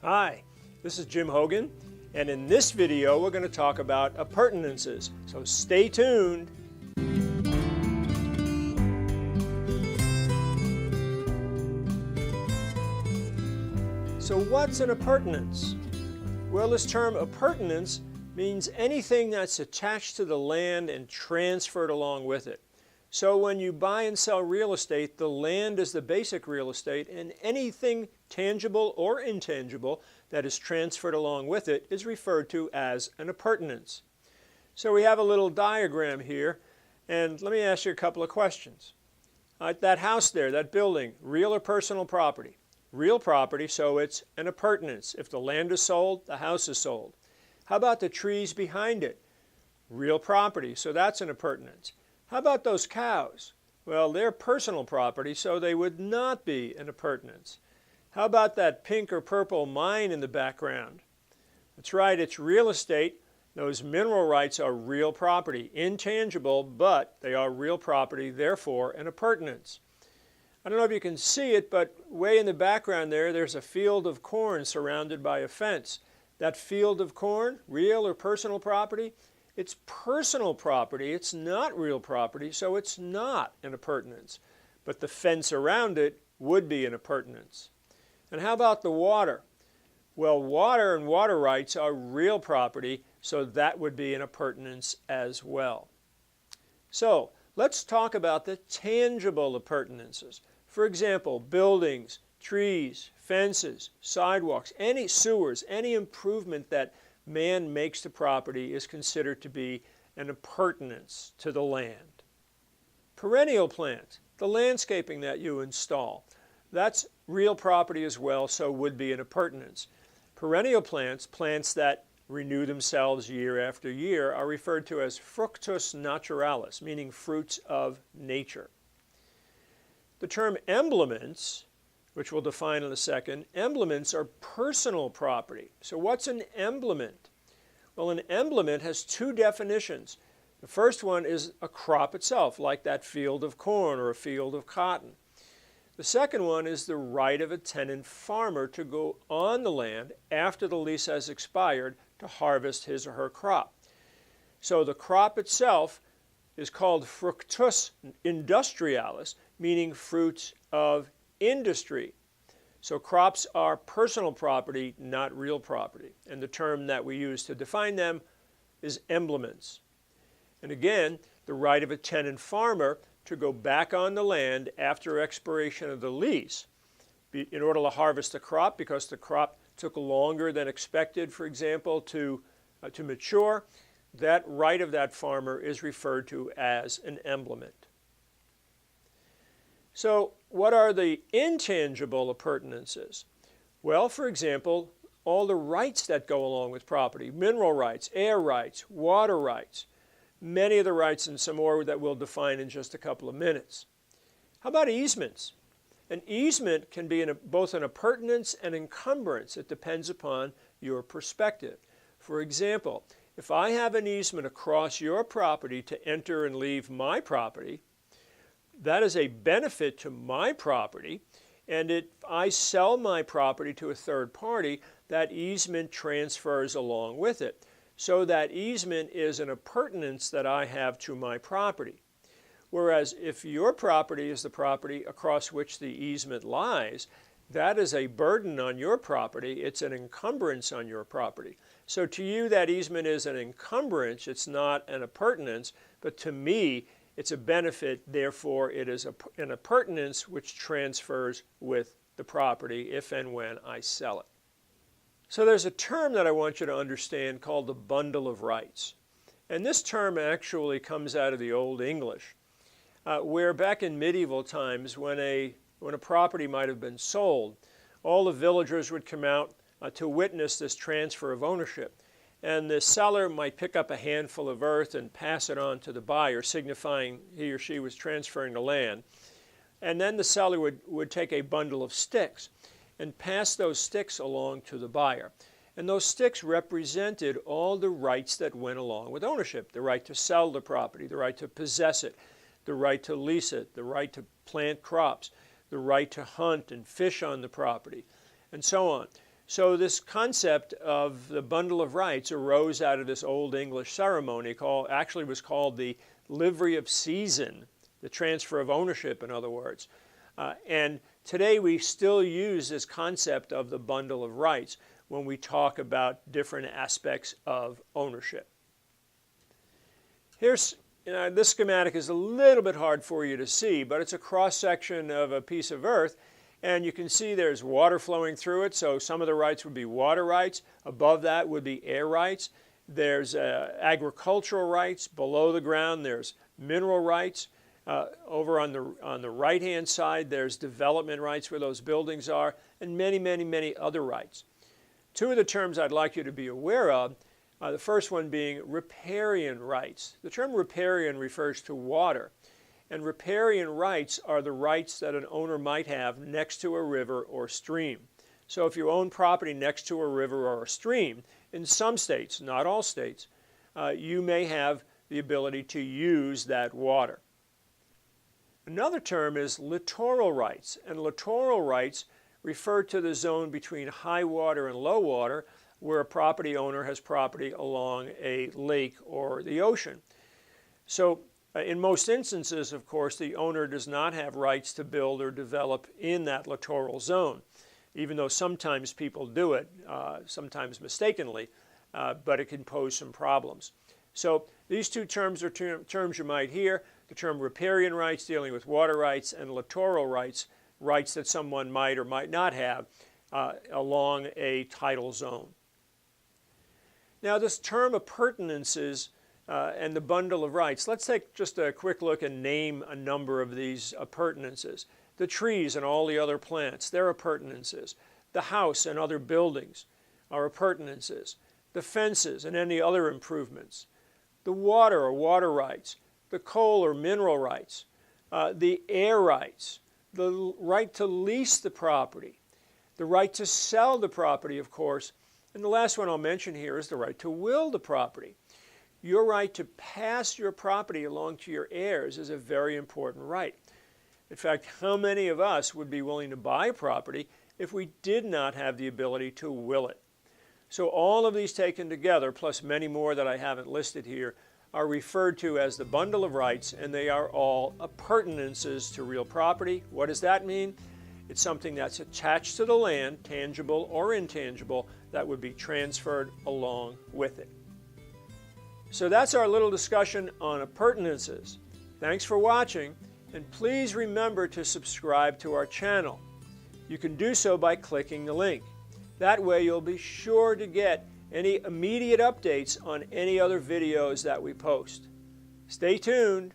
Hi, this is Jim Hogan, and in this video we're going to talk about appurtenances, so stay tuned. So what's an appurtenance? Well, this term appurtenance means anything that's attached to the land and transferred along with it. So when you buy and sell real estate, the land is the basic real estate, and anything tangible or intangible that is transferred along with it is referred to as an appurtenance. So we have a little diagram here, and let me ask you a couple of questions. That house there, that building, real or personal property? Real property, so it's an appurtenance. If the land is sold, the house is sold. How about the trees behind it? Real property, so that's an appurtenance. How about those cows? Well, they're personal property, so they would not be an appurtenance. How about that pink or purple mine in the background? That's right, it's real estate. Those mineral rights are real property, intangible, but they are real property, therefore an appurtenance. I don't know if you can see it, but way in the background there's a field of corn surrounded by a fence. That field of corn, real or personal property? It's personal property, it's not real property, so it's not an appurtenance. But the fence around it would be an appurtenance. And how about the water? Well, water and water rights are real property, so that would be an appurtenance as well. So let's talk about the tangible appurtenances. For example, buildings, trees, fences, sidewalks, any sewers, any improvement that man makes to property is considered to be an appurtenance to the land. Perennial plants, the landscaping that you install, that's real property as well, so would be an appurtenance. Perennial plants, plants that renew themselves year after year, are referred to as fructus naturalis, meaning fruits of nature. The term emblements, which we'll define in a second, emblements are personal property. So what's an emblement? Well, an emblement has two definitions. The first one is a crop itself, like that field of corn or a field of cotton. The second one is the right of a tenant farmer to go on the land after the lease has expired to harvest his or her crop. So the crop itself is called fructus industrialis, meaning fruits of industry. So crops are personal property, not real property. And the term that we use to define them is emblements. And again, the right of a tenant farmer to go back on the land after expiration of the lease in order to harvest the crop because the crop took longer than expected, for example, to mature. That right of that farmer is referred to as an emblement. So what are the intangible appurtenances? Well, for example, all the rights that go along with property, mineral rights, air rights, water rights, many of the rights and some more that we'll define in just a couple of minutes. How about easements? An easement can be both an appurtenance and encumbrance. It depends upon your perspective. For example, if I have an easement across your property to enter and leave my property, that is a benefit to my property, and if I sell my property to a third party, that easement transfers along with it. So that easement is an appurtenance that I have to my property. Whereas if your property is the property across which the easement lies, that is a burden on your property. It's an encumbrance on your property. So to you, that easement is an encumbrance. It's not an appurtenance, but to me, it's a benefit, therefore it is an appurtenance which transfers with the property if and when I sell it. So there's a term that I want you to understand called the bundle of rights. And this term actually comes out of the Old English, where back in medieval times when a property might have been sold, all the villagers would come out to witness this transfer of ownership. And the seller might pick up a handful of earth and pass it on to the buyer, signifying he or she was transferring the land. And then the seller would take a bundle of sticks and pass those sticks along to the buyer. And those sticks represented all the rights that went along with ownership: the right to sell the property, the right to possess it, the right to lease it, the right to plant crops, the right to hunt and fish on the property, and so on. So this concept of the bundle of rights arose out of this Old English ceremony actually was called the livery of season, the transfer of ownership, in other words. And today we still use this concept of the bundle of rights when we talk about different aspects of ownership. Here's, this schematic is a little bit hard for you to see, but it's a cross-section of a piece of earth, and you can see there's water flowing through it, so some of the rights would be water rights. Above that would be air rights. There's agricultural rights. Below the ground there's mineral rights. Over on the right-hand side there's development rights where those buildings are, and many, many, many other rights. Two of the terms I'd like you to be aware of, the first one being riparian rights. The term riparian refers to water. And riparian rights are the rights that an owner might have next to a river or stream. So if you own property next to a river or a stream, in some states, not all states, you may have the ability to use that water. Another term is littoral rights, and littoral rights refer to the zone between high water and low water where a property owner has property along a lake or the ocean. So in most instances, of course, the owner does not have rights to build or develop in that littoral zone, even though sometimes people do it, sometimes mistakenly, but it can pose some problems. So these two terms are terms you might hear. The term riparian rights dealing with water rights, and littoral rights, rights that someone might or might not have along a tidal zone. Now this term appurtenances and the bundle of rights. Let's take just a quick look and name a number of these appurtenances. The trees and all the other plants, they're appurtenances. The house and other buildings are appurtenances. The fences and any other improvements. The water or water rights. The coal or mineral rights. The air rights. The right to lease the property. The right to sell the property, of course. And the last one I'll mention here is the right to will the property. Your right to pass your property along to your heirs is a very important right. In fact, how many of us would be willing to buy a property if we did not have the ability to will it? So all of these taken together, plus many more that I haven't listed here, are referred to as the bundle of rights, and they are all appurtenances to real property. What does that mean? It's something that's attached to the land, tangible or intangible, that would be transferred along with it. So that's our little discussion on appurtenances. Thanks for watching, and please remember to subscribe to our channel. You can do so by clicking the link. That way you'll be sure to get any immediate updates on any other videos that we post. Stay tuned.